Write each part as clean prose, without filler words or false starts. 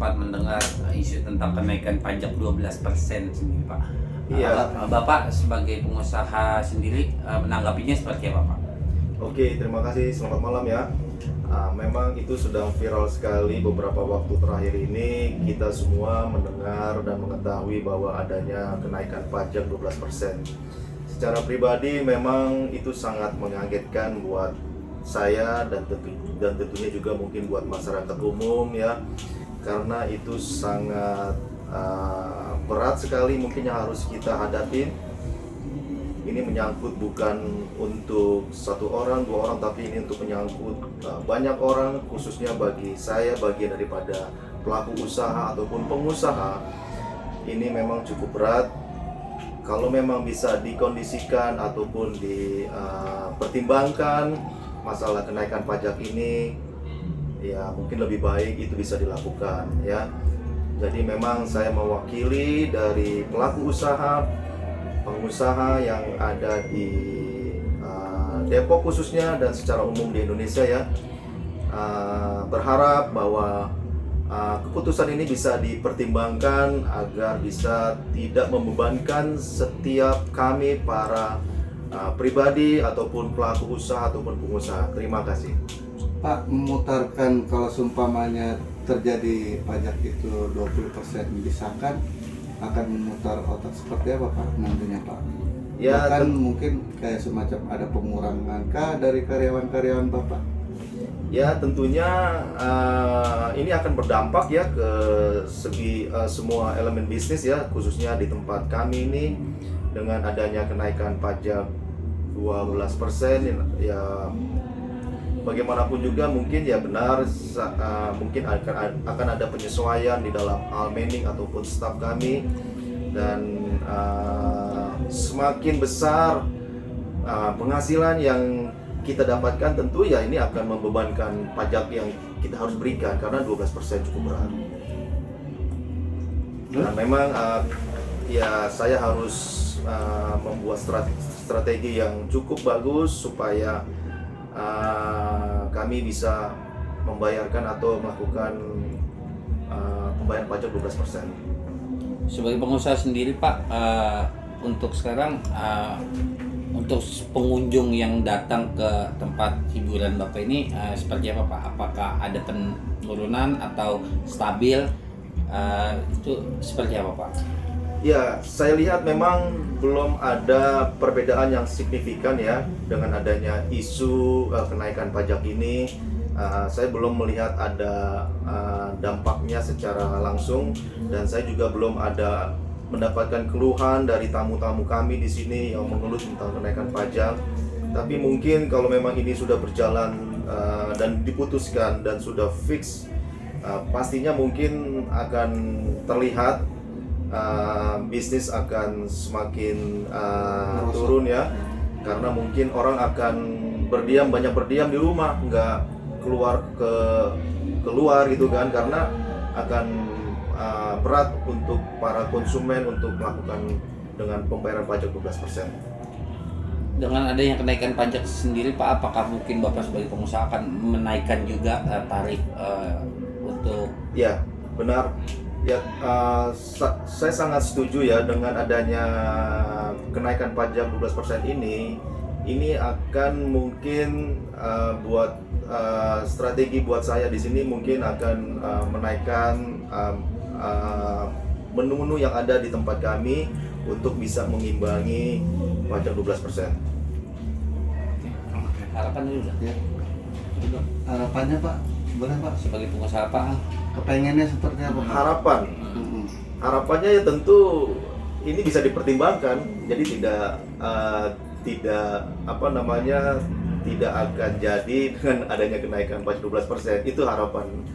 sempat mendengar isu tentang kenaikan pajak 12% sendiri Pak. Iya. Bapak sebagai pengusaha sendiri menanggapinya seperti apa Pak? Oke, terima kasih. Selamat malam ya. Memang itu sedang viral sekali beberapa waktu terakhir ini. Kita semua mendengar dan mengetahui bahwa adanya kenaikan pajak 12%. Secara pribadi memang itu sangat mengagetkan buat saya dan tentunya juga mungkin buat masyarakat umum ya. Karena itu sangat berat sekali mungkin yang harus kita hadapin. Ini menyangkut bukan untuk satu orang, dua orang, tapi ini untuk menyangkut banyak orang, khususnya bagi saya bagian daripada pelaku usaha ataupun pengusaha. Ini memang cukup berat. Kalau memang bisa dikondisikan ataupun dipertimbangkan masalah kenaikan pajak ini, ya mungkin lebih baik itu bisa dilakukan ya. Jadi memang saya mewakili dari pelaku usaha, pengusaha yang ada di Depok khususnya dan secara umum di Indonesia ya, berharap bahwa keputusan ini bisa dipertimbangkan agar bisa tidak membebankan setiap kami para pribadi ataupun pelaku usaha ataupun pengusaha. Terima kasih. Pak, memutarkan kalau seumpamanya terjadi pajak itu 20% disahkan, akan memutar otak seperti apa Pak nantinya Pak? Ya, bahkan mungkin kayak semacam ada pengurangan kah dari karyawan-karyawan Bapak? Ya tentunya ini akan berdampak ya ke segi semua elemen bisnis ya, khususnya di tempat kami ini dengan adanya kenaikan pajak 12% ya. Bagaimanapun juga mungkin ya benar mungkin akan ada penyesuaian di dalam hal manning ataupun staf kami, dan semakin besar penghasilan yang kita dapatkan tentu ya ini akan membebankan pajak yang kita harus berikan karena 12% cukup berat. Dan memang ya saya harus membuat strategi yang cukup bagus supaya kami bisa membayarkan atau melakukan pembayaran pajak 12%. Sebagai pengusaha sendiri Pak, untuk sekarang untuk pengunjung yang datang ke tempat hiburan Bapak ini seperti apa Pak? Apakah ada penurunan atau stabil? Itu seperti apa Pak? Ya, saya lihat memang belum ada perbedaan yang signifikan ya dengan adanya isu kenaikan pajak ini. Saya belum melihat ada dampaknya secara langsung, dan saya juga belum ada mendapatkan keluhan dari tamu-tamu kami di sini yang mengeluh tentang kenaikan pajak. Tapi mungkin kalau memang ini sudah berjalan dan diputuskan dan sudah fix, pastinya mungkin akan terlihat bisnis akan semakin turun ya, karena mungkin orang akan banyak berdiam di rumah, nggak keluar gitu kan, karena akan berat untuk para konsumen untuk melakukan dengan pembayaran pajak 12%. Dengan adanya kenaikan pajak sendiri Pak, apakah mungkin Bapak sebagai pengusaha akan menaikkan juga tarif untuk? Ya benar ya, saya sangat setuju ya dengan adanya kenaikan pajak 12% ini akan mungkin buat strategi buat saya di sini mungkin akan menaikkan menu-menu yang ada di tempat kami untuk bisa mengimbangi pajak 12%. Harapan dulu dah. Ya. Harapannya Pak, boleh Pak? Sebagai pengusaha Pak, Kepengennya seperti apa Pak? Harapannya ya tentu ini bisa dipertimbangkan, jadi tidak akan jadi dengan adanya kenaikan pajak 12%. Itu harapan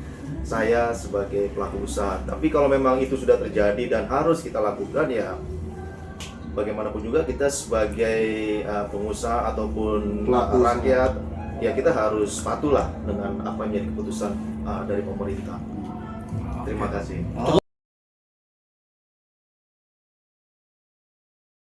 saya sebagai pelaku usaha. Tapi kalau memang itu sudah terjadi dan harus kita lakukan, ya bagaimanapun juga kita sebagai pengusaha ataupun pelaku rakyat, ya kita harus patuhlah dengan apa yang menjadi keputusan dari pemerintah. Terima kasih.